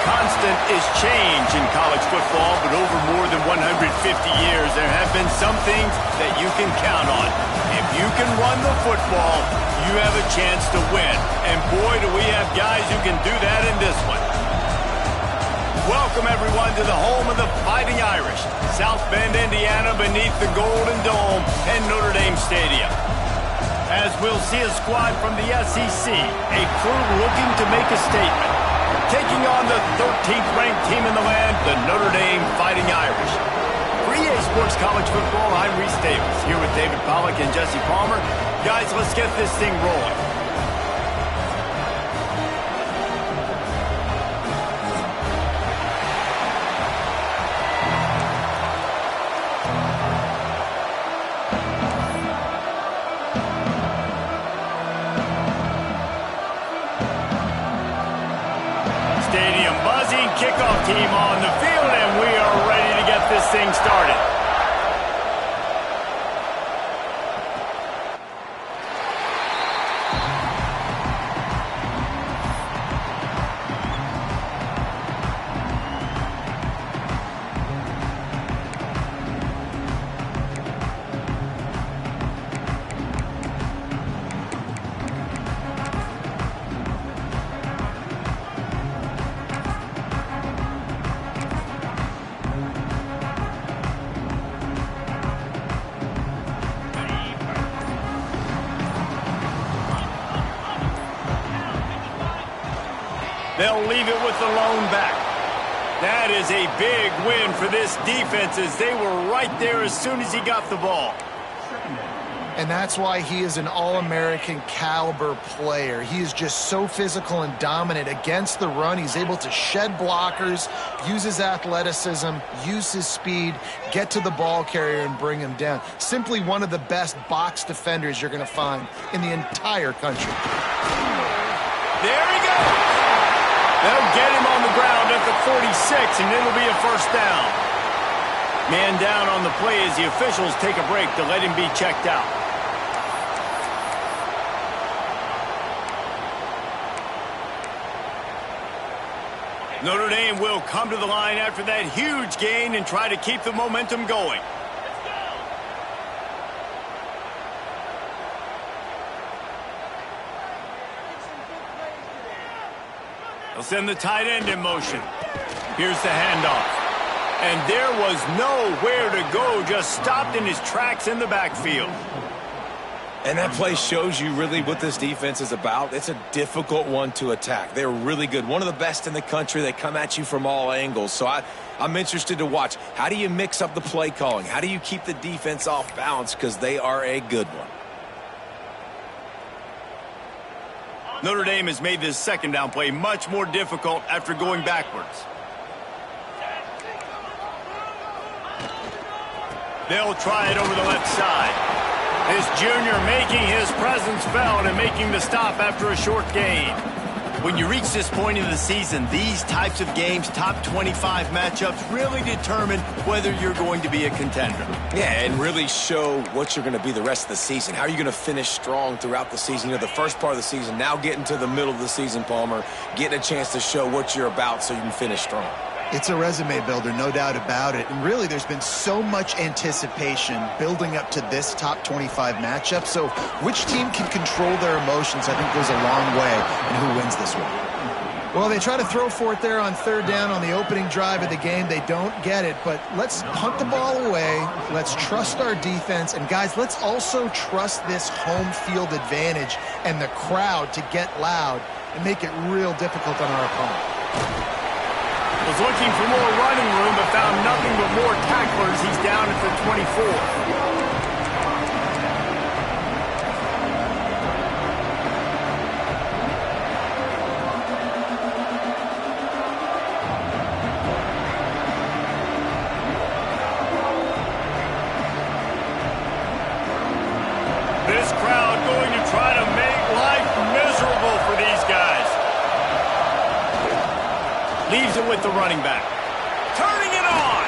constant is change in college football, but over more than 150 years, there have been some things that you can count on. If you can run the football, you have a chance to win. And boy, do we have guys who can do that in this one. Welcome, everyone, to the home of the Fighting Irish, South Bend, Indiana, beneath the Golden Dome and Notre Dame Stadium. As we'll see a squad from the SEC, a crew looking to make a statement, taking on the 13th ranked team in the land, the Notre Dame Fighting Irish. For EA Sports College Football, I'm Reese Davis, here with David Pollack and Jesse Palmer. Guys, let's get this thing rolling. Stadium buzzing, kickoff team on the field, and we are ready to get this thing started. They'll leave it with the lone back. That is a big win for this defense as they were right there as soon as he got the ball. And that's why he is an All-American caliber player. He is just so physical and dominant against the run. He's able to shed blockers, use his athleticism, use his speed, get to the ball carrier and bring him down. Simply one of the best box defenders you're going to find in the entire country. There he goes. They'll get him on the ground at the 46, and it'll be a first down. Man down on the play as the officials take a break to let him be checked out. Notre Dame will come to the line after that huge gain and try to keep the momentum going. They'll send the tight end in motion. Here's the handoff. And there was nowhere to go, just stopped in his tracks in the backfield. And that play shows you really what this defense is about. It's a difficult one to attack. They're really good. One of the best in the country. They come at you from all angles. So I'm interested to watch. How do you mix up the play calling? How do you keep the defense off balance? Because they are a good one. Notre Dame has made this second down play much more difficult after going backwards. They'll try it over the left side. This junior making his presence felt and making the stop after a short gain. When you reach this point in the season, these types of games, top 25 matchups, really determine whether you're going to be a contender. Yeah, and really show what you're going to be the rest of the season. How are you going to finish strong throughout the season? You know, the first part of the season, now getting to the middle of the season, Palmer, getting a chance to show what you're about so you can finish strong. It's a resume builder, no doubt about it. And really, there's been so much anticipation building up to this top 25 matchup. So which team can control their emotions, I think, goes a long way in who wins this one. Well, they try to throw for it there on third down on the opening drive of the game. They don't get it, but let's punt the ball away. Let's trust our defense. And, guys, let's also trust this home field advantage and the crowd to get loud and make it real difficult on our opponent. Was looking for more running room, but found nothing but more tacklers. He's down at the 24. This crowd going to try to make life miserable for these guys. Leaves it with the running back. Turning it on.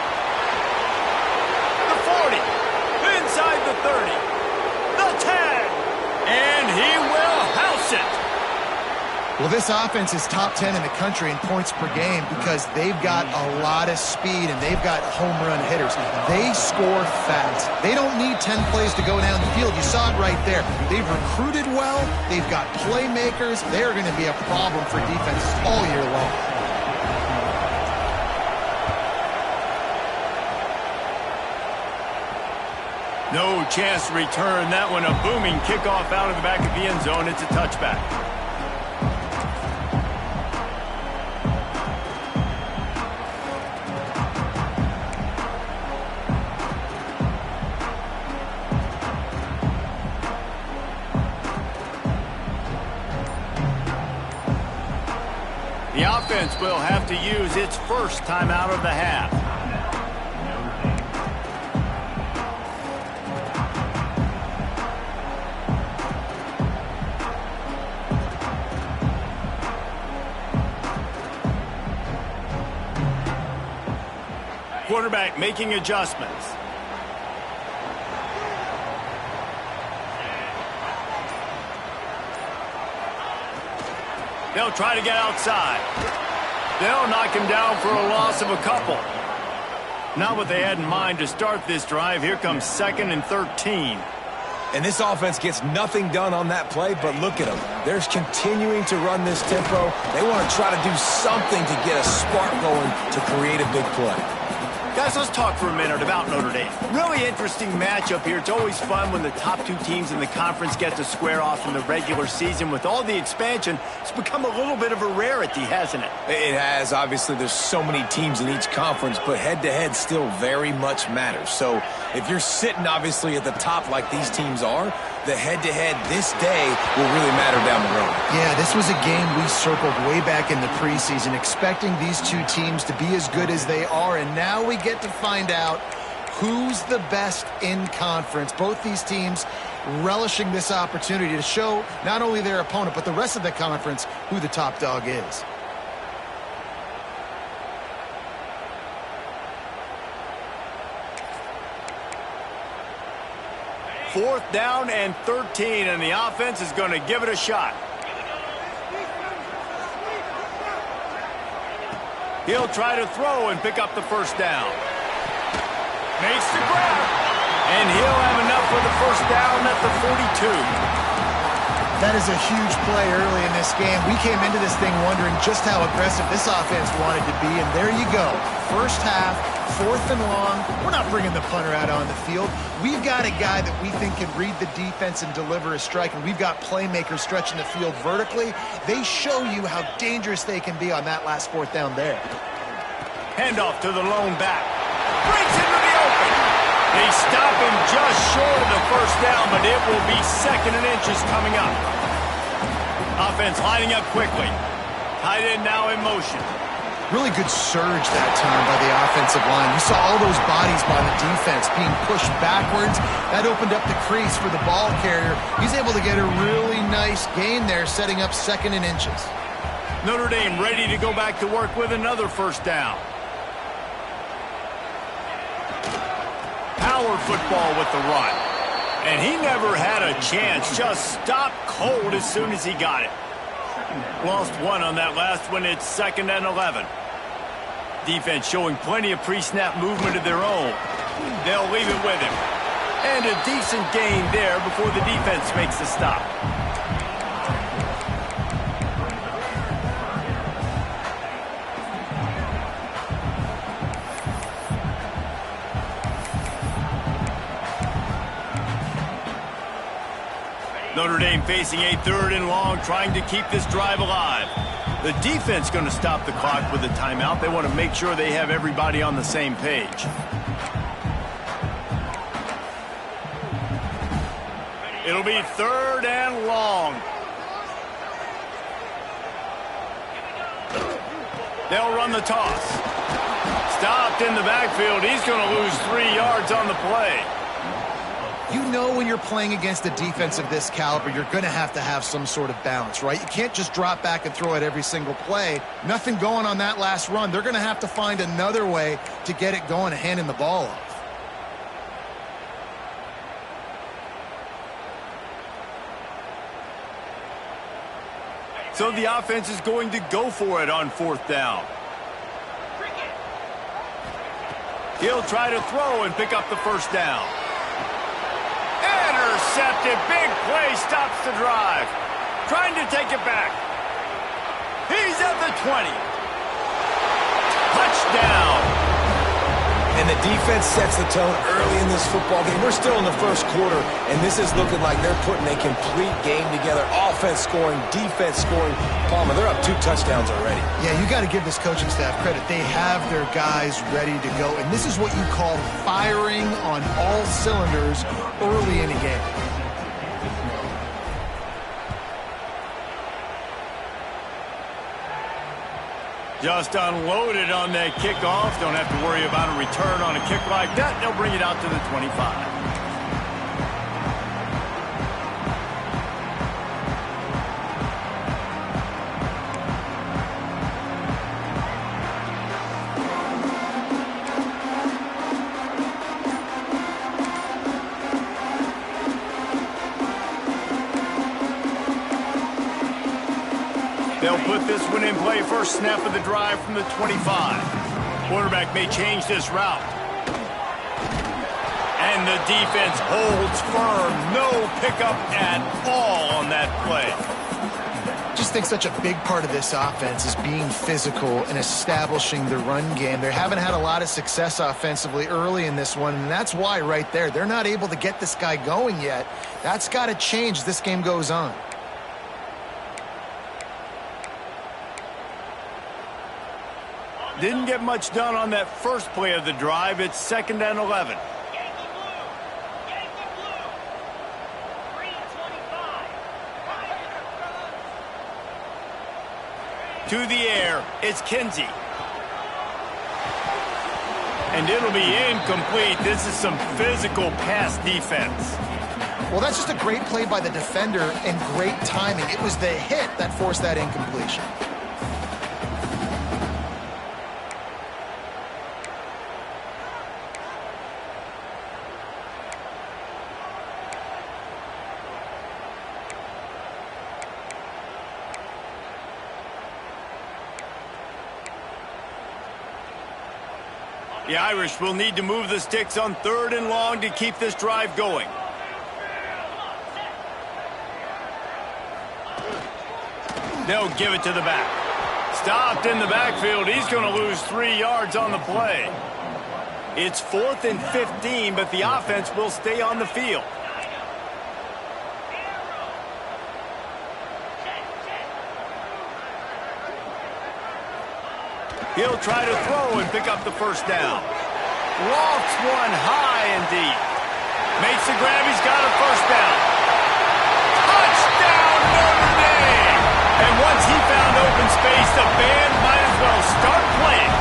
The 40. Inside the 30. The 10. And he will house it. Well, this offense is top 10 in the country in points per game because they've got a lot of speed and they've got home run hitters. They score fast. They don't need 10 plays to go down the field. You saw it right there. They've recruited well. They've got playmakers. They're going to be a problem for defenses all year long. No chance to return that one. A booming kickoff out of the back of the end zone. It's a touchback. The offense will have to use its first timeout of the half. Quarterback making adjustments. They'll try to get outside. They'll knock him down for a loss of a couple. Not what they had in mind to start this drive. Here comes 2nd and 13. And this offense gets nothing done on that play, but look at them. They're continuing to run this tempo. They want to try to do something to get a spark going to create a big play. Guys, let's talk for a minute about Notre Dame. Really interesting matchup here. It's always fun when the top two teams in the conference get to square off in the regular season. With all the expansion, it's become a little bit of a rarity, hasn't it? It has. Obviously, there's so many teams in each conference, but head-to-head still very much matters. So if you're sitting, obviously, at the top like these teams are, the head-to-head this day will really matter down the road. Yeah, this was a game we circled way back in the preseason, expecting these two teams to be as good as they are, and now we get to find out who's the best in conference. Both these teams relishing this opportunity to show not only their opponent, but the rest of the conference who the top dog is. Fourth down and 13, and the offense is going to give it a shot. He'll try to throw and pick up the first down. Makes the grab, and he'll have enough for the first down at the 42. That is a huge play early in this game. We came into this thing wondering just how aggressive this offense wanted to be, and there you go. First half, 4th and long. We're not bringing the punter out on the field. We've got a guy that we think can read the defense and deliver a strike, and we've got playmakers stretching the field vertically. They show you how dangerous they can be on that last 4th down there. Handoff to the lone back. Breaks into the open. They stop him just short of the first down, but it will be 2nd and inches coming up. Offense lining up quickly. Tight end now in motion. Really good surge that time by the offensive line. You saw all those bodies by the defense being pushed backwards. That opened up the crease for the ball carrier. He's able to get a really nice gain there, setting up 2nd and inches. Notre Dame ready to go back to work with another first down. Power football with the run. And he never had a chance. Just stopped cold as soon as he got it. Lost one on that last one. It's 2nd and 11. Defense showing plenty of pre-snap movement of their own. They'll leave it with him. And a decent gain there before the defense makes the stop. Notre Dame facing a 3rd and long, trying to keep this drive alive. The defense going to stop the clock with a timeout. They want to make sure they have everybody on the same page. It'll be 3rd and long. They'll run the toss. Stopped in the backfield. He's going to lose 3 yards on the play. You know when you're playing against a defense of this caliber, you're going to have some sort of balance, right? You can't just drop back and throw it every single play. Nothing going on that last run. They're going to have to find another way to get it going and handing the ball off. So the offense is going to go for it on 4th down. He'll try to throw and pick up the 1st down. Intercepted. Big play stops the drive. Trying to take it back. He's at the 20. Touchdown. And the defense sets the tone early in this football game. We're still in the 1st quarter, and this is looking like they're putting a complete game together. Offense scoring, defense scoring. Palmer, they're up 2 touchdowns already. Yeah, you got to give this coaching staff credit. They have their guys ready to go, and this is what you call firing on all cylinders early in a game. Just unloaded on that kickoff. Don't have to worry about a return on a kick like that. They'll bring it out to the 25. They'll put this one in play. First snap of the drive from the 25. Quarterback may change this route. And the defense holds firm. No pickup at all on that play. Just think such a big part of this offense is being physical and establishing the run game. They haven't had a lot of success offensively early in this one, and that's why right there, they're not able to get this guy going yet. That's got to change as this game goes on. Didn't get much done on that first play of the drive. It's 2nd and 11. To the air, it's Kinsey. And it'll be incomplete. This is some physical pass defense. Well, that's just a great play by the defender and great timing. It was the hit that forced that incompletion. The Irish will need to move the sticks on 3rd and long to keep this drive going. They'll give it to the back. Stopped in the backfield. He's going to lose 3 yards on the play. It's 4th and 15, but the offense will stay on the field. He'll try to throw and pick up the 1st down. Lofts one high and deep. Makes the grab. He's got a 1st down. Touchdown, Notre Dame! And once he found open space, the band might as well start playing.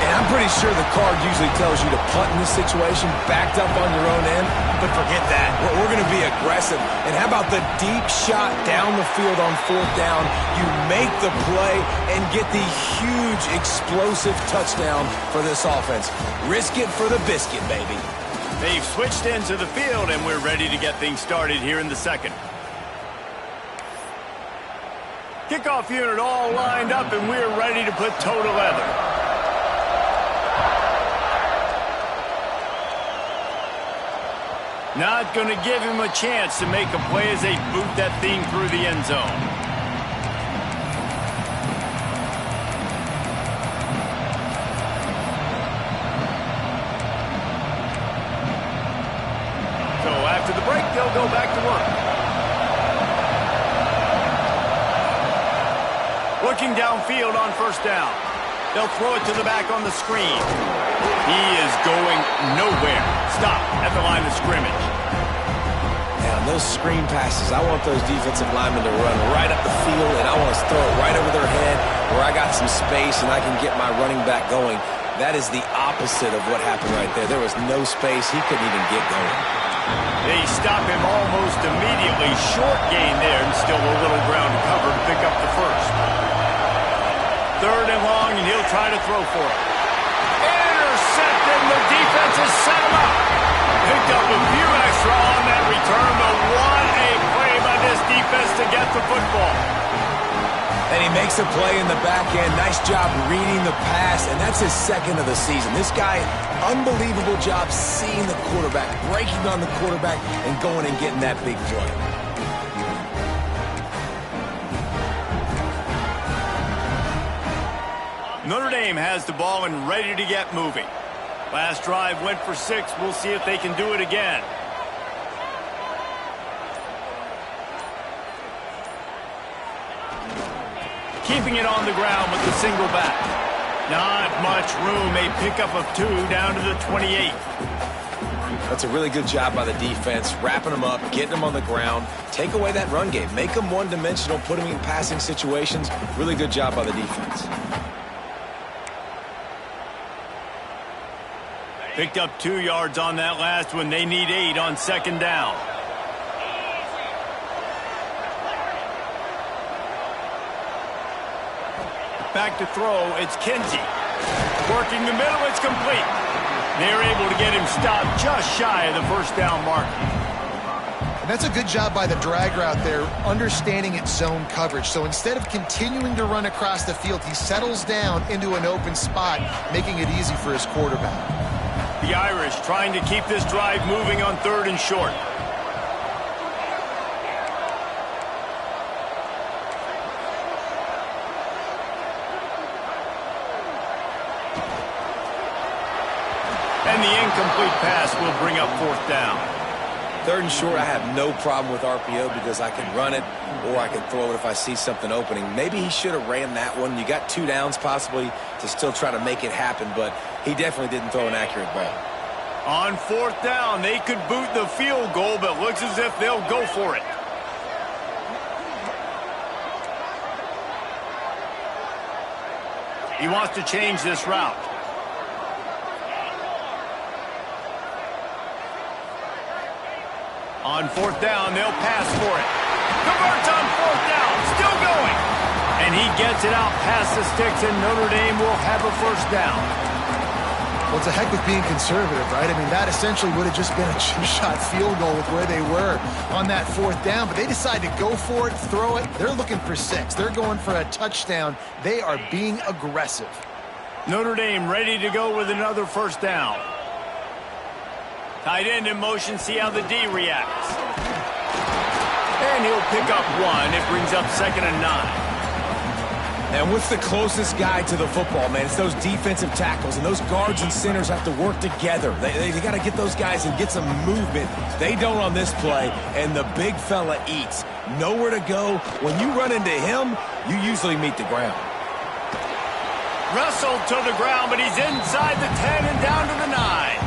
And I'm pretty sure the card usually tells you to punt in this situation, backed up on your own end. But forget that. We're going to be aggressive. And how about the deep shot down the field on 4th down? You make the play and get the huge explosive touchdown for this offense. Risk it for the biscuit, baby. They've switched into the field, and we're ready to get things started here in the 2nd. Kickoff unit all lined up, and we're ready to put toe to leather. Not going to give him a chance to make a play as they boot that thing through the end zone. So after the break, they'll go back to work. Looking downfield on 1st down. They'll throw it to the back on the screen. He is going nowhere. Stop at the line of scrimmage. Now, those screen passes, I want those defensive linemen to run right up the field, and I want to throw it right over their head where I got some space and I can get my running back going. That is the opposite of what happened right there. There was no space. He couldn't even get going. They stop him almost immediately. Short gain there, and still a little ground to cover to pick up the 1st. 3rd and long, and he'll try to throw for it. Intercepted, the defense has set him up. Picked up a few extra on that return, but what a play by this defense to get the football. makes a play in the back end. Nice job reading the pass, and that's his second of the season. This guy, unbelievable job seeing the quarterback, breaking on the quarterback, and going and getting that big play. Notre Dame has the ball and ready to get moving. Last drive went for 6. We'll see if they can do it again. Keeping it on the ground with the single back. Not much room. A pickup of 2 down to the 28. That's a really good job by the defense, wrapping them up, getting them on the ground. Take away that run game. Make them one-dimensional, put them in passing situations. Really good job by the defense. Picked up 2 yards on that last one. They need 8 on second down. Back to throw. It's Kinsey. Working the middle. It's complete. They're able to get him stopped just shy of the first down mark. And that's a good job by the drag route there, understanding its zone coverage. So instead of continuing to run across the field, he settles down into an open spot, making it easy for his quarterback. The Irish trying to keep this drive moving on 3rd and short. And the incomplete pass will bring up 4th down. 3rd and short, I have no problem with RPO because I can run it or I can throw it if I see something opening. Maybe he should have ran that one. You got 2 downs possibly to still try to make it happen, but he definitely didn't throw an accurate ball. On 4th down, they could boot the field goal, but looks as if they'll go for it. He wants to change this route. On 4th down, they'll pass for it. Converts on 4th down, still going. And he gets it out past the sticks, and Notre Dame will have a first down. Well, it's a heck with being conservative, right? I mean, that essentially would have just been a 2-shot field goal with where they were on that 4th down. But they decide to go for it, throw it. They're looking for 6. They're going for a touchdown. They are being aggressive. Notre Dame ready to go with another first down. Tight end in motion, see how the D reacts. And he'll pick up 1. It brings up 2nd and 9. And what's the closest guy to the football, man? It's those defensive tackles, and those guards and centers have to work together. They got to get those guys and get some movement. They don't on this play, and the big fella eats. Nowhere to go. When you run into him, you usually meet the ground. Wrestled to the ground, but he's inside the 10 and down to the 9.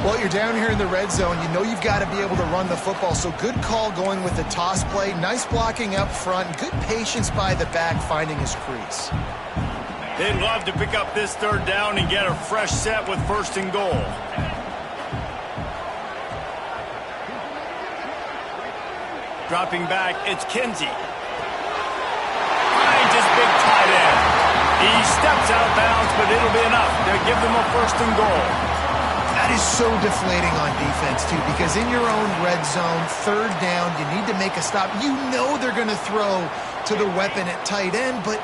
Well, you're down here in the red zone. You know you've got to be able to run the football. So good call going with the toss play. Nice blocking up front. Good patience by the back finding his crease. They'd love to pick up this 3rd down and get a fresh set with 1st and goal. Dropping back, it's Kinsey. Finds his big tight end. He steps out of bounds, but it'll be enough to give them a 1st and goal. That is so deflating on defense, too, because in your own red zone, 3rd down, you need to make a stop. You know they're going to throw to the weapon at tight end, but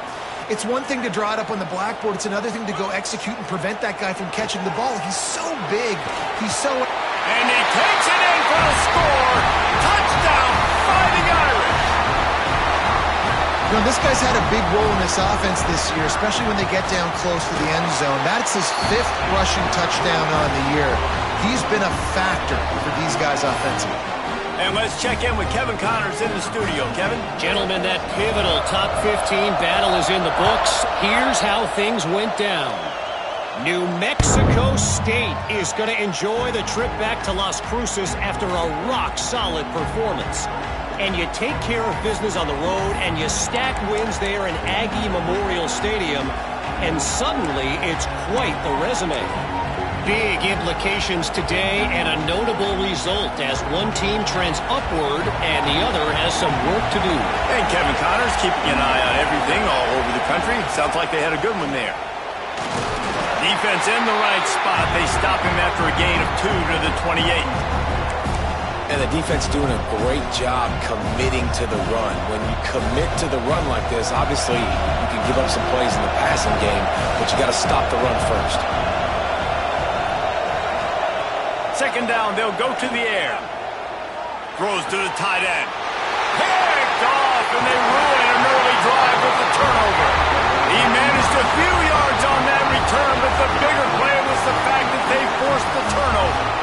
it's one thing to draw it up on the blackboard. It's another thing to go execute and prevent that guy from catching the ball. He's so big. He's so... And he takes it in for a score. Touchdown, Fighting Irish. You know, this guy's had a big role in this offense this year, especially when they get down close to the end zone. That's his 5th rushing touchdown on the year. He's been a factor for these guys offensively. And let's check in with Kevin Connors in the studio. Kevin? Gentlemen, that pivotal top 15 battle is in the books. Here's how things went down. New Mexico State is going to enjoy the trip back to Las Cruces after a rock-solid performance. And you take care of business on the road, and you stack wins there in Aggie Memorial Stadium, and suddenly it's quite the resume. Big implications today, and a notable result as one team trends upward and the other has some work to do. And Kevin Connors keeping an eye on everything all over the country. Sounds like they had a good one there. Defense in the right spot. They stop him after a gain of 2 to the 28. And the defense doing a great job committing to the run. When you commit to the run like this, obviously you can give up some plays in the passing game, but you got to stop the run first. Second down, they'll go to the air. Throws to the tight end. Picked off, and they ruin an early drive with the turnover. He managed a few yards on that return, but the bigger play was the fact that they forced the turnover.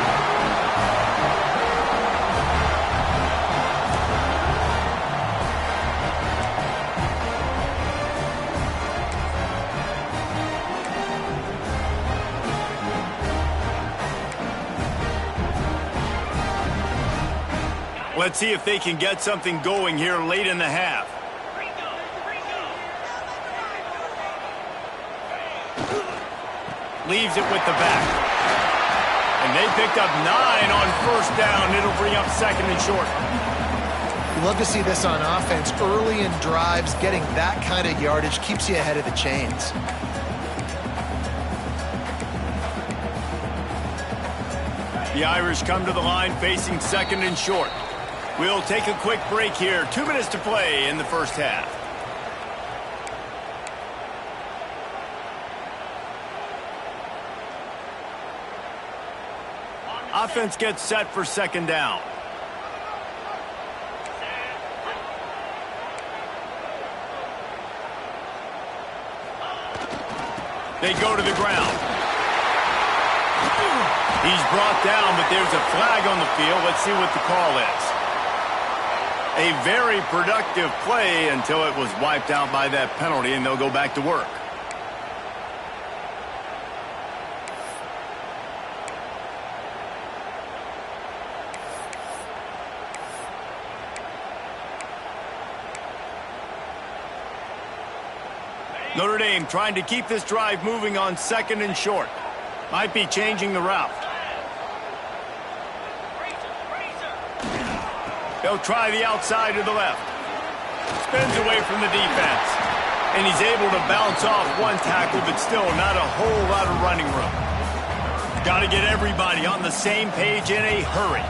Let's see if they can get something going here late in the half. Leaves it with the back. And they picked up 9 on first down. It'll bring up second and short. You love to see this on offense. Early in drives, getting that kind of yardage keeps you ahead of the chains. The Irish come to the line facing second and short. We'll take a quick break here. 2 minutes to play in the first half. Offense gets set for second down. They go to the ground. He's brought down, but there's a flag on the field. Let's see what the call is. A very productive play until it was wiped out by that penalty, and they'll go back to work. Notre Dame trying to keep this drive moving on second and short. Might be changing the route. They'll try the outside to the left. Spins away from the defense. And he's able to bounce off one tackle, but still not a whole lot of running room. Got to get everybody on the same page in a hurry.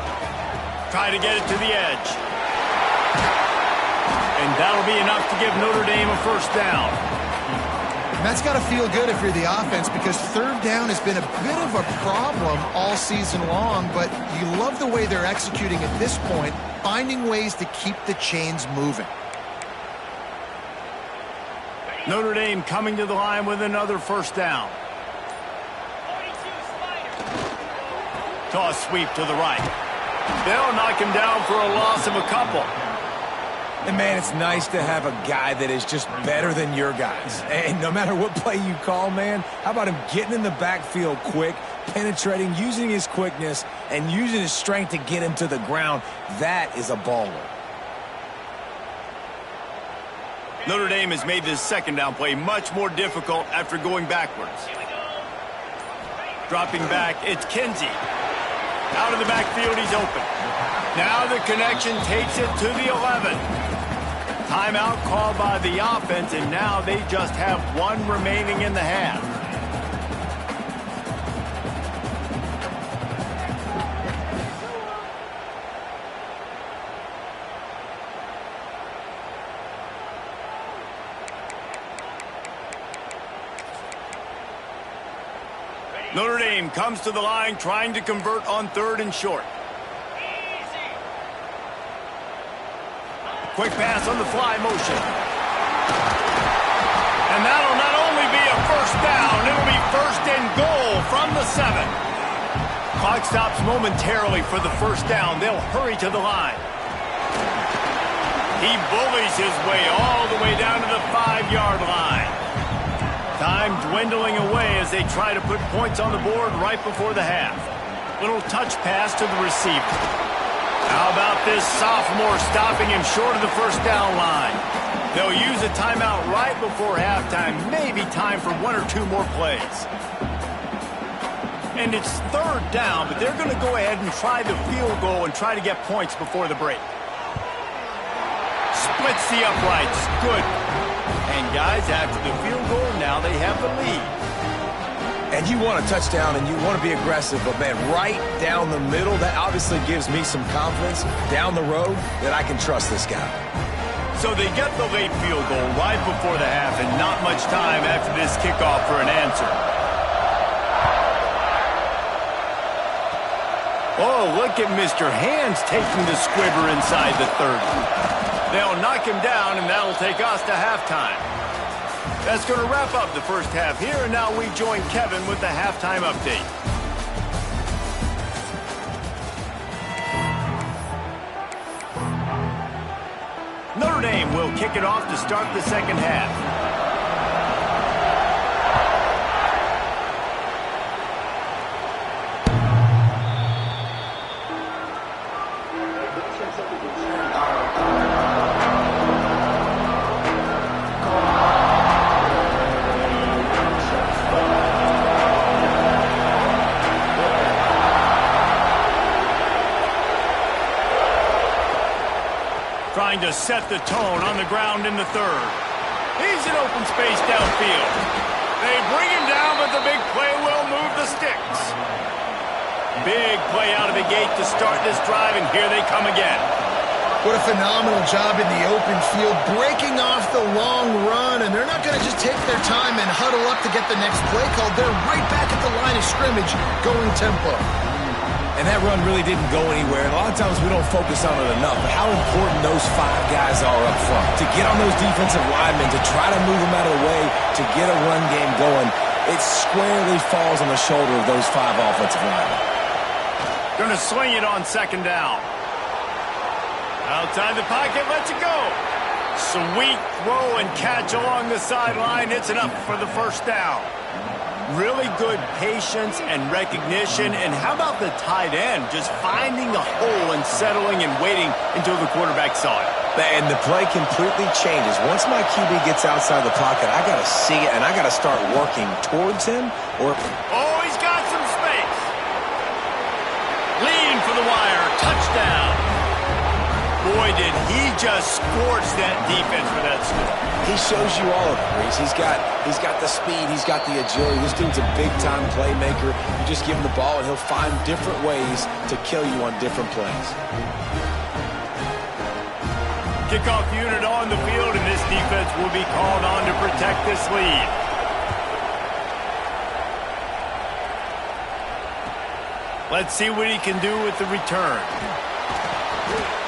Try to get it to the edge. And that'll be enough to give Notre Dame a first down. And that's got to feel good if you're the offense, because third down has been a bit of a problem all season long, but you love the way they're executing at this point, finding ways to keep the chains moving. Notre Dame coming to the line with another first down. Toss sweep to the right. They'll knock him down for a loss of a couple. And, man, it's nice to have a guy that is just better than your guys. And no matter what play you call, man, how about him getting in the backfield quick, penetrating, using his quickness, and using his strength to get him to the ground? That is a baller. Notre Dame has made this second down play much more difficult after going backwards. Dropping back, it's Kinsey. Out of the backfield, he's open. Now the connection takes it to the 11. Timeout called by the offense, and now they just have one remaining in the half. Notre Dame comes to the line trying to convert on third and short. Quick pass on the fly motion. And that'll not only be a first down, it'll be first and goal from the 7. Clock stops momentarily for the first down. They'll hurry to the line. He bullies his way all the way down to the 5-yard line. Time dwindling away as they try to put points on the board right before the half. Little touch pass to the receiver. How about this sophomore stopping him short of the first down line? They'll use a timeout right before halftime. Maybe time for 1 or 2 more plays. And it's third down, but they're going to go ahead and try the field goal and try to get points before the break. Splits the uprights. Good. And guys, after the field goal, now they have the lead. And you want a touchdown and you want to be aggressive, but, man, right down the middle, that obviously gives me some confidence down the road that I can trust this guy. So they get the late field goal right before the half and not much time after this kickoff for an answer. Oh, look at Mr. Hands taking the squibber inside the 30. They'll knock him down, and that'll take us to halftime. That's going to wrap up the first half here, and now we join Kevin with the halftime update. Notre Dame will kick it off to start the second half. Trying to set the tone on the ground in the third. He's in open space downfield. They bring him down, but the big play will move the sticks. Big play out of the gate to start this drive, and here they come again. What a phenomenal job in the open field, breaking off the long run, and they're not going to just take their time and huddle up to get the next play called. They're right back at the line of scrimmage, going tempo. And that run really didn't go anywhere. And a lot of times we don't focus on it enough. But how important those 5 guys are up front. To get on those defensive linemen, to try to move them out of the way, to get a run game going, it squarely falls on the shoulder of those 5 offensive linemen. Going to swing it on second down. Outside the pocket, lets it go. Sweet throw and catch along the sideline. It's enough for the first down. Really good patience and recognition. And how about the tight end just finding the hole and settling and waiting until the quarterback saw it? And the play completely changes. Once my QB gets outside the pocket, I got to see it, and I got to start working towards him. Oh, he's got some space. Lean for the wire. Touchdown. Boy, did he just scorch that defense for that score. He shows you all of it, Reese. He's got the speed. He's got the agility. This dude's a big-time playmaker. You just give him the ball, and he'll find different ways to kill you on different plays. Kickoff unit on the field, and this defense will be called on to protect this lead. Let's see what he can do with the return.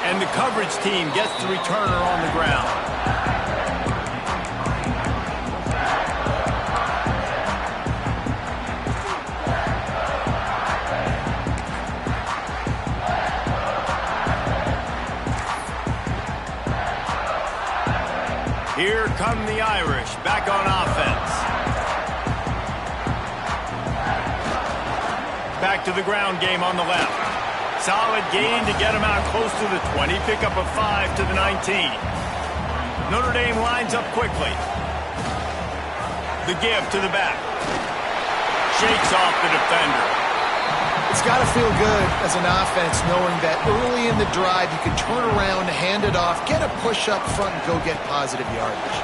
And the coverage team gets the returner on the ground. Here come the Irish, back on offense. Back to the ground game on the left. Solid gain to get him out close to the 20. Pick up a 5 to the 19. Notre Dame lines up quickly. The give to the back. Shakes off the defender. It's got to feel good as an offense knowing that early in the drive you can turn around, hand it off, get a push up front, and go get positive yardage.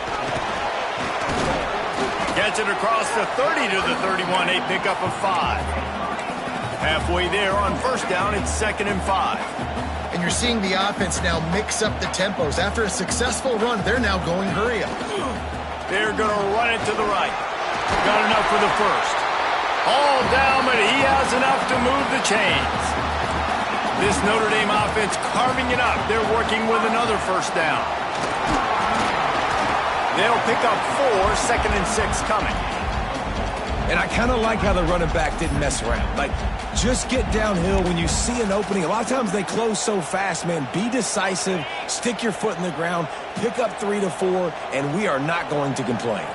Gets it across the 30 to the 31. A pickup of 5. Halfway there on first down, it's 2nd and 5. And you're seeing the offense now mix up the tempos. After a successful run, they're now going hurry up. They're going to run it to the right. Got enough for the first. All down, but he has enough to move the chains. This Notre Dame offense carving it up. They're working with another first down. They'll pick up 4, 2nd and 6 coming. And I kind of like how the running back didn't mess around. Like, just get downhill when you see an opening. A lot of times they close so fast, man. Be decisive, stick your foot in the ground, pick up 3 to 4, and we are not going to complain.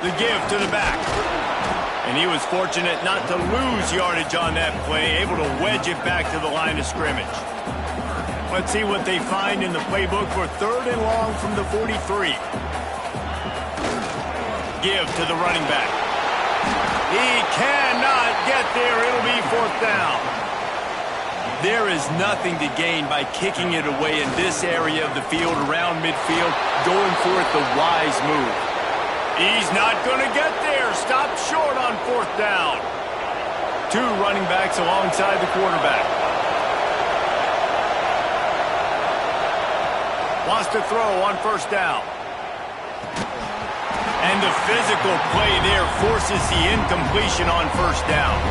The give to the back. And he was fortunate not to lose yardage on that play, able to wedge it back to the line of scrimmage. Let's see what they find in the playbook for 3rd and long from the 43. Give to the running back. He cannot get there. It'll be 4th down. There is nothing to gain by kicking it away in this area of the field around midfield, going for it the wise move. He's not going to get there. Stopped short on 4th down. 2 running backs alongside the quarterback. Wants to throw on 1st down. And the physical play there forces the incompletion on 1st down.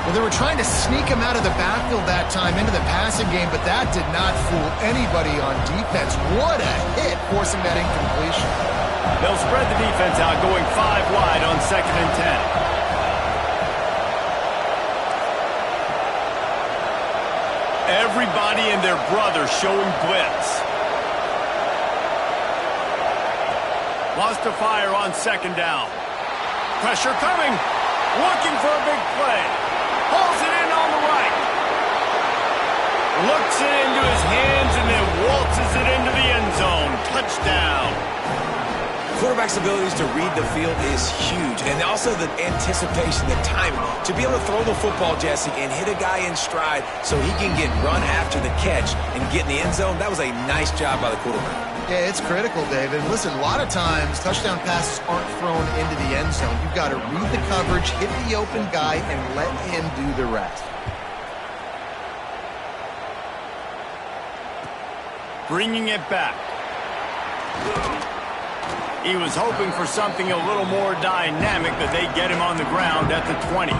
Well, they were trying to sneak him out of the backfield that time into the passing game, but that did not fool anybody on defense. What a hit, forcing that incompletion. They'll spread the defense out, going 5 wide on 2nd and 10. Everybody and their brother showing blitz. Wants to fire on 2nd down. Pressure coming. Looking for a big play. Pulls it in on the right. Looks it into his hands and then waltzes it into the end zone. Touchdown. Quarterback's abilities to read the field is huge, and also the anticipation, the timing. To be able to throw the football, Jesse, and hit a guy in stride so he can get run after the catch and get in the end zone, that was a nice job by the quarterback. Yeah, it's critical, David. Listen, a lot of times touchdown passes aren't thrown into the end zone. You've got to read the coverage, hit the open guy, and let him do the rest. Bringing it back. He was hoping for something a little more dynamic, but they get him on the ground at the 20.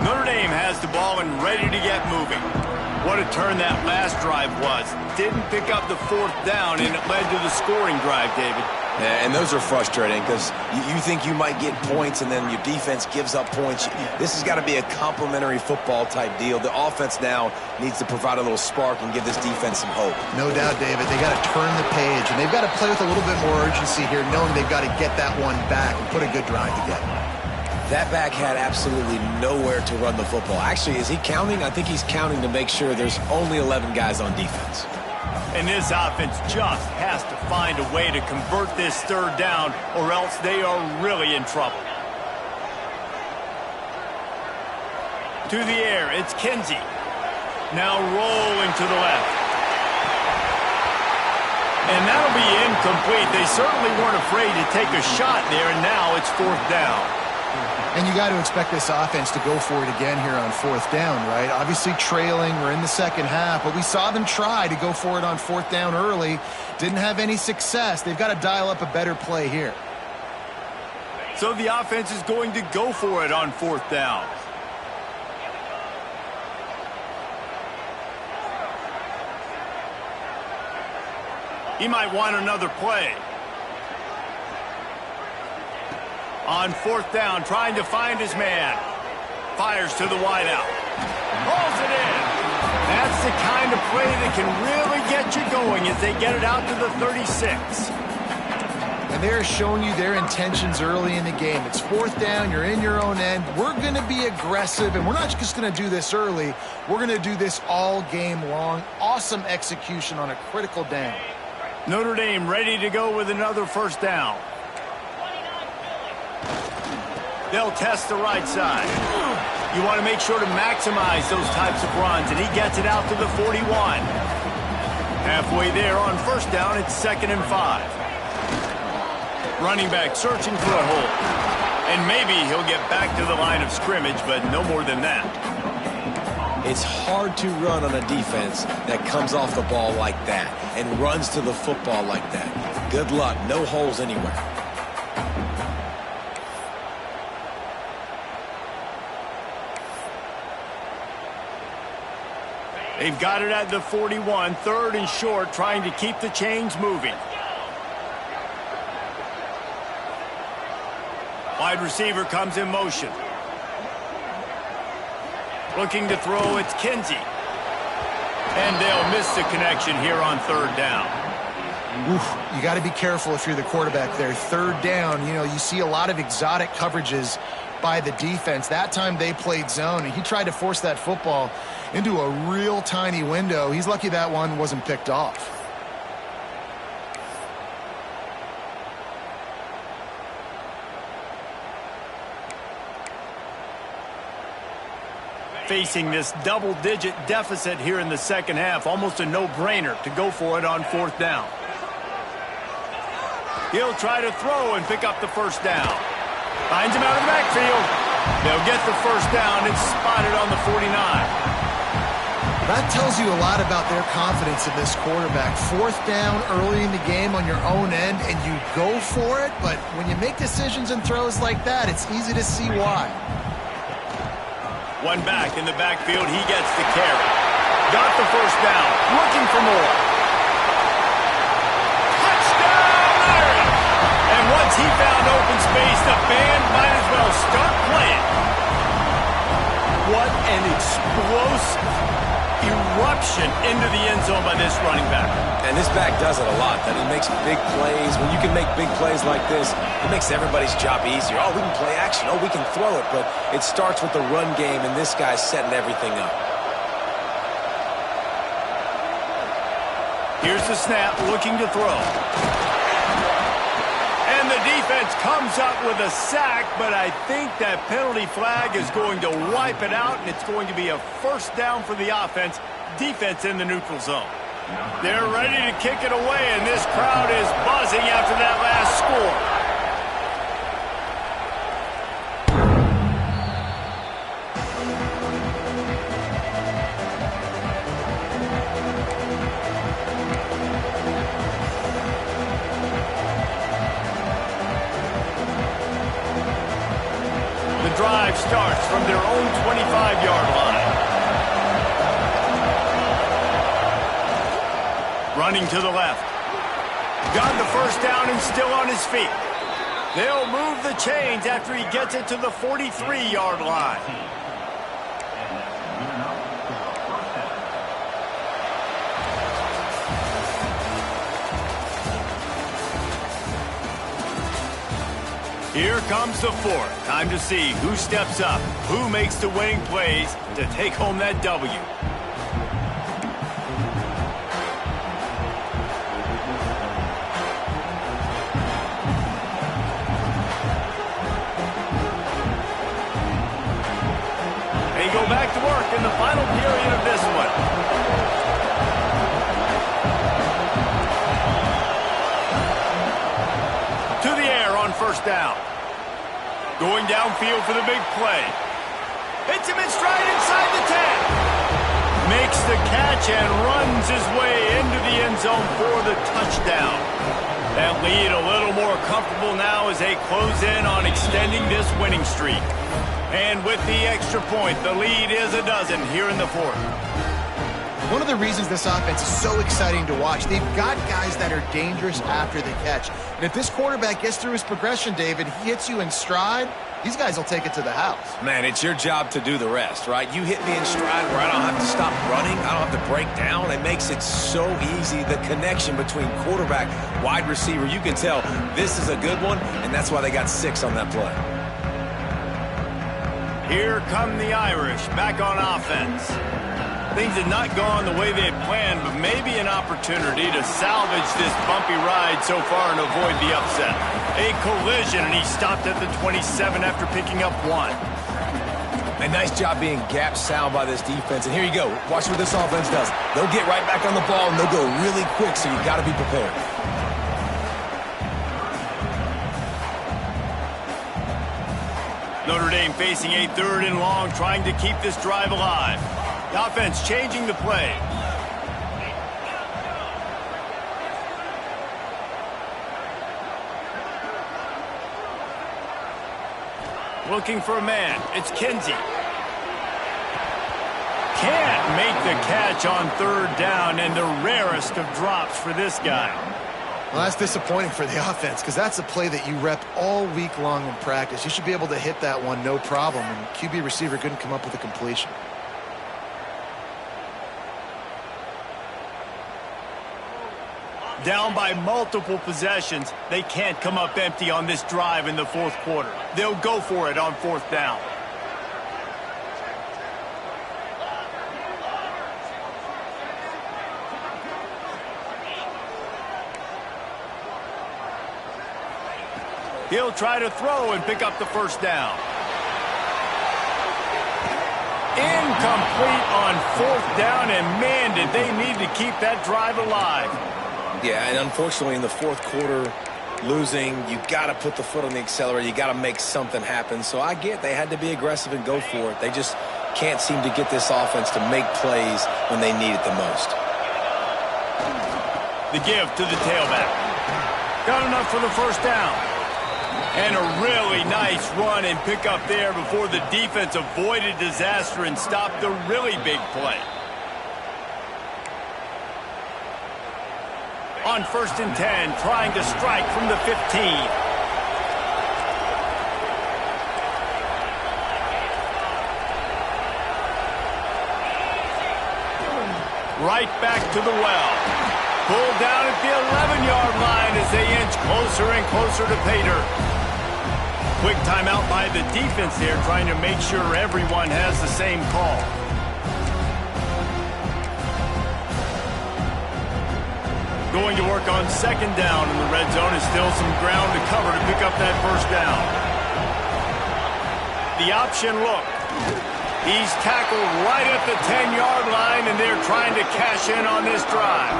Notre Dame has the ball and ready to get moving. What a turn that last drive was. Didn't pick up the 4th down, and it led to the scoring drive, David. Yeah, and those are frustrating because you think you might get points and then your defense gives up points. This has got to be a complementary football type deal. The offense now needs to provide a little spark and give this defense some hope. No doubt, David. They got to turn the page, and they've got to play with a little bit more urgency here, knowing they've got to get that one back and put a good drive together. That back had absolutely nowhere to run the football. Actually, is he counting? I think he's counting to make sure there's only 11 guys on defense. And this offense just has to find a way to convert this 3rd down, or else they are really in trouble. To the air, it's Kinsey. Now rolling to the left. And that'll be incomplete. They certainly weren't afraid to take a shot there, and now it's 4th down. And you got to expect this offense to go for it again here on 4th down, right? Obviously trailing, we're in the 2nd half, but we saw them try to go for it on 4th down early. Didn't have any success. They've got to dial up a better play here. So the offense is going to go for it on 4th down. He might want another play. On 4th down, trying to find his man. Fires to the wideout. Pulls it in. That's the kind of play that can really get you going as they get it out to the 36. And they're showing you their intentions early in the game. It's 4th down, you're in your own end. We're going to be aggressive, and we're not just going to do this early. We're going to do this all game long. Awesome execution on a critical down. Notre Dame ready to go with another 1st down. They'll test the right side. You want to make sure to maximize those types of runs, and he gets it out to the 41. Halfway there on 1st down, it's 2nd and 5. Running back searching for a hole. And maybe he'll get back to the line of scrimmage, but no more than that. It's hard to run on a defense that comes off the ball like that and runs to the football like that. Good luck. No holes anywhere. They've got it at the 41, 3rd and short, trying to keep the chains moving. Wide receiver comes in motion. Looking to throw, it's Kinsey. And they'll miss the connection here on 3rd down. Oof, you got to be careful if you're the quarterback there. 3rd down, you know, you see a lot of exotic coverages by the defense. That time they played zone, and he tried to force that football into a real tiny window. He's lucky that one wasn't picked off. Facing this double-digit deficit here in the second half, almost a no-brainer to go for it on fourth down. He'll try to throw and pick up the first down. Finds him out of the backfield. They'll get the first down. It's spotted on the 49. That tells you a lot about their confidence in this quarterback. Fourth down early in the game on your own end, and you go for it, but when you make decisions and throws like that, it's easy to see why. One back in the backfield. He gets the carry. Got the first down. Looking for more. Touchdown, Irish! And once he found open space, the band might as well start playing. What an explosive eruption into the end zone by this running back. And this back does it a lot, that he makes big plays. When you can make big plays like this, it makes everybody's job easier. Oh, we can play action. Oh, we can throw it. But it starts with the run game, and this guy's setting everything up. Here's the snap, looking to throw. And the defense comes up with a sack, but I think that penalty flag is going to wipe it out, and it's going to be a first down for the offense. Defense in the neutral zone. They're ready to kick it away, and this crowd is buzzing after that last score. Drive starts from their own 25-yard line. Running to the left. Got the first down and still on his feet. They'll move the chains after he gets it to the 43-yard line. Here comes the fourth. Time to see who steps up, who makes the winning plays to take home that W. They go back to work in the final period of this one. First down. Going downfield for the big play. Hits him in stride inside the 10. Makes the catch and runs his way into the end zone for the touchdown. That lead a little more comfortable now as they close in on extending this winning streak. And with the extra point, the lead is a dozen here in the fourth. One of the reasons this offense is so exciting to watch, they've got guys that are dangerous after the catch. And if this quarterback gets through his progression, David, he hits you in stride, these guys will take it to the house. Man, it's your job to do the rest, right? You hit me in stride where I don't have to stop running. I don't have to break down. It makes it so easy. The connection between quarterback, wide receiver, you can tell this is a good one, and that's why they got 6 on that play. Here come the Irish back on offense. Things had not gone the way they had planned, but maybe an opportunity to salvage this bumpy ride so far and avoid the upset. A collision, and he stopped at the 27 after picking up 1. A nice job being gap sound by this defense. And here you go. Watch what this offense does. They'll get right back on the ball, and they'll go really quick, so you've got to be prepared. Notre Dame facing a 3rd and long, trying to keep this drive alive. The offense changing the play. Looking for a man. It's Kinsey. Can't make the catch on 3rd down, and the rarest of drops for this guy. Well, that's disappointing for the offense because that's a play that you rep all week long in practice. You should be able to hit that one no problem, and QB receiver couldn't come up with a completion. Down by multiple possessions, they can't come up empty on this drive in the 4th quarter. They'll go for it on 4th down. He'll try to throw and pick up the first down. Incomplete on fourth down, and man, did they need to keep that drive alive. Yeah, and unfortunately in the fourth quarter, losing, you got to put the foot on the accelerator. You got to make something happen. So I get they had to be aggressive and go for it. They just can't seem to get this offense to make plays when they need it the most. The give to the tailback. Got enough for the first down. And a really nice run and pick up there before the defense avoided disaster and stopped the really big play. On 1st and 10, trying to strike from the 15. Right back to the well. Pulled down at the 11-yard line as they inch closer and closer to pay dirt. Quick timeout by the defense there, trying to make sure everyone has the same call. Going to work on 2nd down in the red zone, is still some ground to cover to pick up that first down. The option look. He's tackled right at the 10-yard line, and they're trying to cash in on this drive.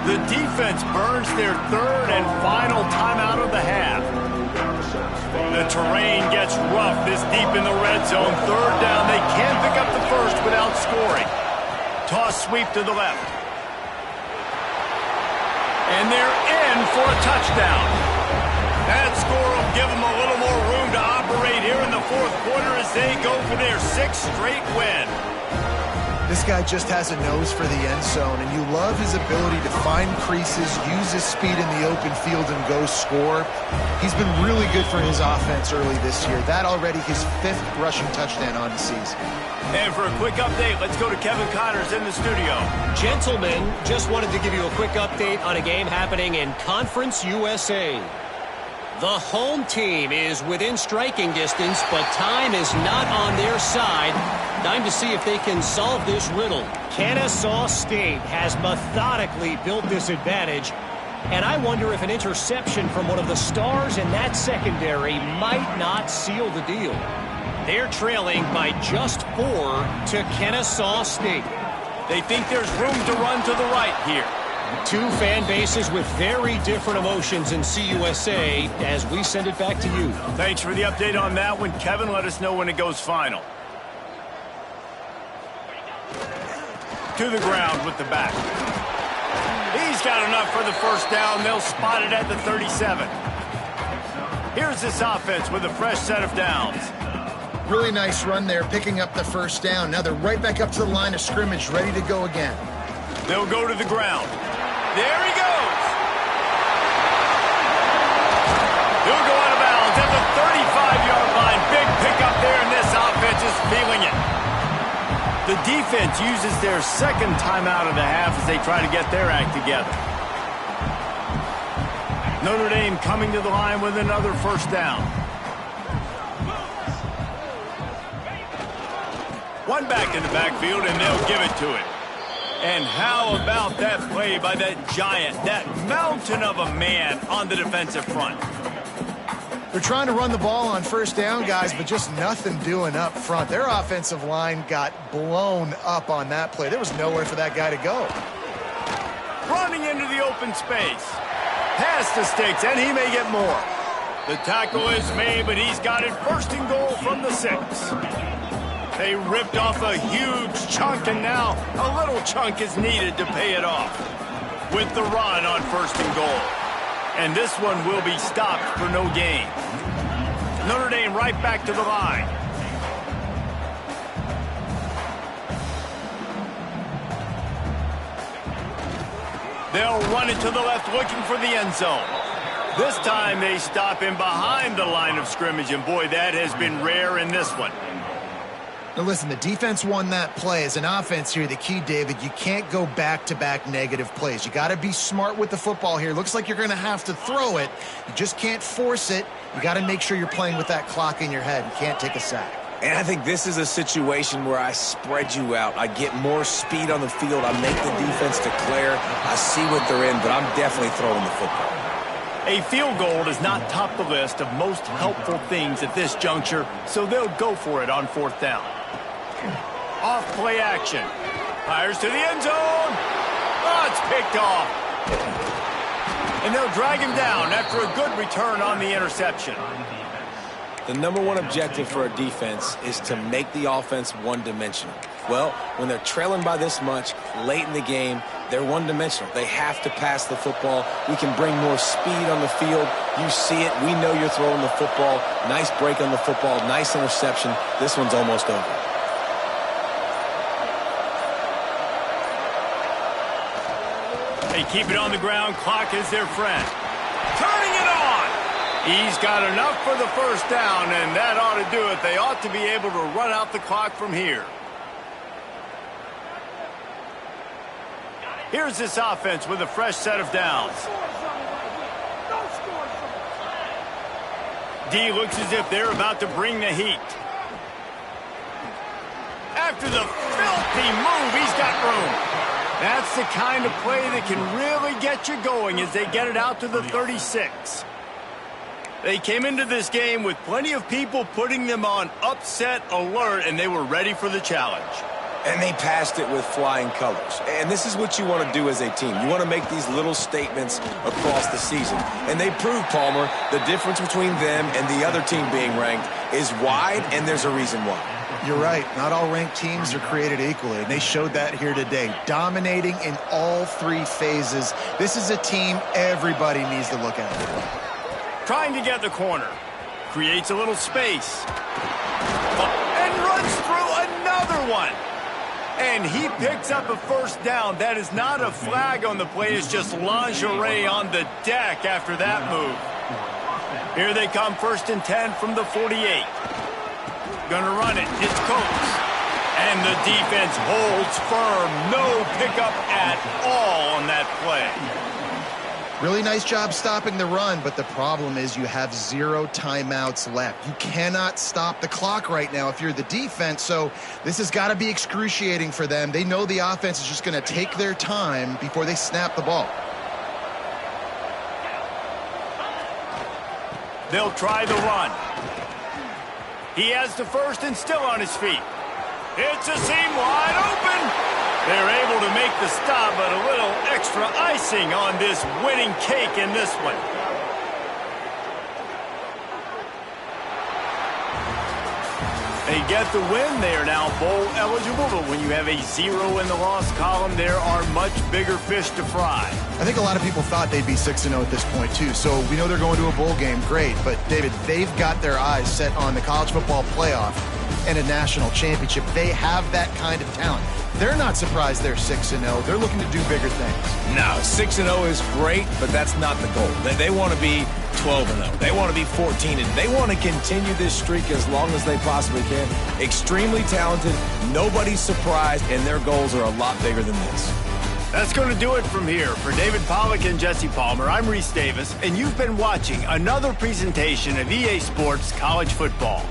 The defense burns their 3rd and final timeout of the half. The terrain gets rough this deep in the red zone. 3rd down. They can't pick up the first without scoring. Toss sweep to the left. And they're in for a touchdown. That score will give them a little more room to operate here in the fourth quarter as they go for their 6th straight win. This guy just has a nose for the end zone, and you love his ability to find creases, use his speed in the open field, and go score. He's been really good for his offense early this year. That already his 5th rushing touchdown on the season. And for a quick update, let's go to Kevin Connors in the studio. Gentlemen, just wanted to give you a quick update on a game happening in Conference USA. The home team is within striking distance, but time is not on their side. Time to see if they can solve this riddle. Kennesaw State has methodically built this advantage, and I wonder if an interception from one of the stars in that secondary might not seal the deal. They're trailing by just 4 to Kennesaw State. They think there's room to run to the right here. 2 fan bases with very different emotions in CUSA as we send it back to you. Thanks for the update on that one, Kevin. Let us know when it goes final. To the ground with the back. He's got enough for the first down. They'll spot it at the 37. Here's this offense with a fresh set of downs. Really nice run there, picking up the first down. Now they're right back up to the line of scrimmage, ready to go again. They'll go to the ground. There he goes. He'll go out of bounds at the 35-yard line. Big pickup there, and this offense is feeling it. The defense uses their 2nd timeout of the half as they try to get their act together. Notre Dame coming to the line with another first down. One back in the backfield, and they'll give it to him. And how about that play by that giant, that mountain of a man on the defensive front? They're trying to run the ball on first down, guys, but just nothing doing up front. Their offensive line got blown up on that play. There was nowhere for that guy to go. Running into the open space. Past the sticks, and he may get more. The tackle is made, but he's got it 1st and goal from the 6. They ripped off a huge chunk, and now a little chunk is needed to pay it off. With the run on 1st and goal. And this one will be stopped for no gain. Notre Dame right back to the line. They'll run it to the left, looking for the end zone. This time they stop him behind the line of scrimmage, and boy, that has been rare in this one. Now listen, the defense won that play. As an offense here, the key, David, you can't go back-to-back negative plays. You got to be smart with the football here. Looks like you're going to have to throw it. You just can't force it. You got to make sure you're playing with that clock in your head. You can't take a sack. And I think this is a situation where I spread you out. I get more speed on the field. I make the defense declare. I see what they're in, but I'm definitely throwing the football. A field goal does not top the list of most helpful things at this juncture, so they'll go for it on 4th down. Off play action. Fires to the end zone. Oh, it's picked off. And they'll drag him down after a good return on the interception. The number one objective for a defense is to make the offense one-dimensional. Well, when they're trailing by this much late in the game, they're one-dimensional. They have to pass the football. We can bring more speed on the field. You see it. We know you're throwing the football. Nice break on the football. Nice interception. This one's almost over. They keep it on the ground. Clock is their friend. Turning it on. He's got enough for the first down, and that ought to do it. They ought to be able to run out the clock from here. Here's this offense with a fresh set of downs. D looks as if they're about to bring the heat. After the filthy move, he's got room. That's the kind of play that can really get you going as they get it out to the 36. They came into this game with plenty of people putting them on upset alert, and they were ready for the challenge. And they passed it with flying colors. And this is what you want to do as a team. You want to make these little statements across the season. And they proved, Palmer, the difference between them and the other team being ranked is wide, and there's a reason why. You're right. Not all ranked teams are created equally, and they showed that here today, dominating in all three phases. This is a team everybody needs to look at. Trying to get the corner. Creates a little space. And runs through another one. And he picks up a first down. That is not a flag on the play. It's just lingerie on the deck after that move. Here they come, 1st and 10 from the 48. Gonna run it. It's Coates. And the defense holds firm. No pickup at all on that play. Really nice job stopping the run, but the problem is you have 0 timeouts left. You cannot stop the clock right now if you're the defense, so this has got to be excruciating for them. They know the offense is just going to take their time before they snap the ball. They'll try the run. He has the first and still on his feet. It's a seam wide open. They're able to make the stop, but a little extra icing on this winning cake in this one. They get the win. They are now bowl eligible, but when you have a 0 in the loss column, there are much bigger fish to fry. I think a lot of people thought they'd be 6-0 at this point, too. So we know they're going to a bowl game. Great. But, David, they've got their eyes set on the college football playoff and a national championship. They have that kind of talent. They're not surprised they're 6-0. They're looking to do bigger things. No, 6-0 is great, but that's not the goal. They want to be 12-0. They want to be 14-0. They want to continue this streak as long as they possibly can. Extremely talented. Nobody's surprised, and their goals are a lot bigger than this. That's going to do it from here. For David Pollack and Jesse Palmer, I'm Reese Davis, and you've been watching another presentation of EA Sports College Football.